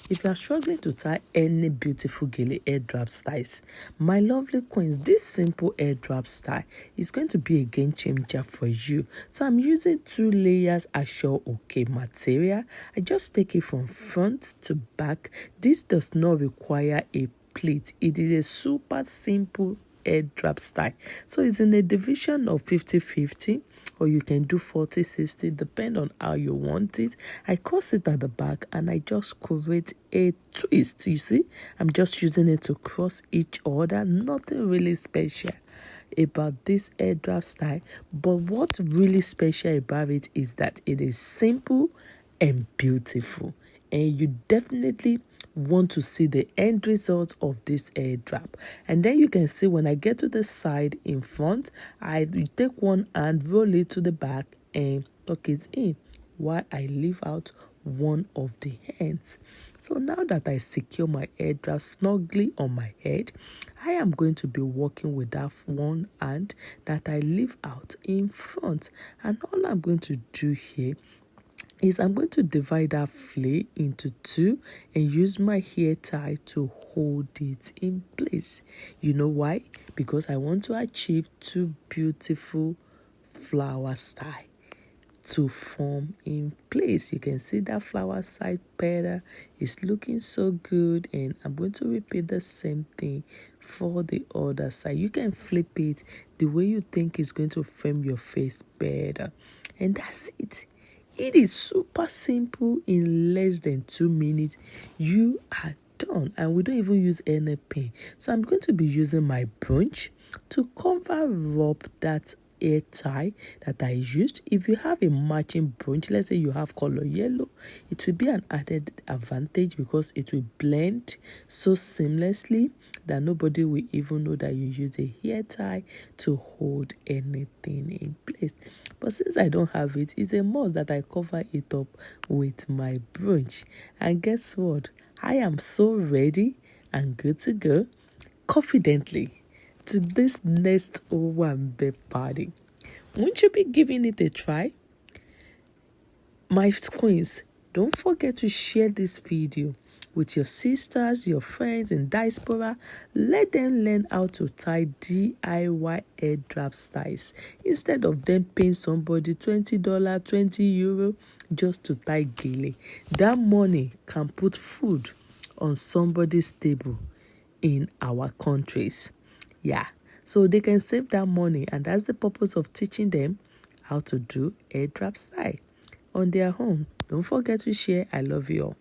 If you are struggling to tie any beautiful Gele airdrop styles, my lovely queens, this simple airdrop style is going to be a game changer for you. So I'm using 2 layers Assure Okay material. I just take it from front to back. This does not require a pleat. It is a super simple airdrop style. So it's in a division of 50-50, or you can do 40-60, depend on how you want it. I cross it at the back and I just create a twist. You see, I'm just using it to cross each other. Nothing really special about this airdrop style, but what's really special about it is that it is simple and beautiful, and you definitely want to see the end result of this airdrop. And then you can see when I get to the side in front, I take one hand, roll it to the back and tuck it in while I leave out one of the ends. So now that I secure my airdrop snugly on my head, I am going to be working with that one hand that I leave out in front. And all I'm going to do here is I'm going to divide that flair into 2 and use my hair tie to hold it in place. You know why? Because I want to achieve 2 beautiful flower style to form in place. You can see that flower side pattern is looking so good, and I'm going to repeat the same thing for the other side. You can flip it the way you think is going to frame your face better, and that's it. It is super simple. In less than 2 minutes you are done, and we don't even use any pin. So I'm going to be using my brooch to cover up that hair tie that I used. If you have a matching brooch, let's say you have color yellow, it will be an added advantage because it will blend so seamlessly that nobody will even know that you use a hair tie to hold anything in place. But since I don't have it, it's a must that I cover it up with my brooch. And guess what? I am so ready and good to go confidently to this next Owambe party. Won't you be giving it a try? My queens, don't forget to share this video with your sisters, your friends in diaspora. Let them learn how to tie DIY airdrop styles instead of them paying somebody $20, €20 just to tie Gele. That money can put food on somebody's table in our countries. Yeah, so they can save that money, and that's the purpose of teaching them how to do airdrop style on their home. Don't forget to share. I love you all.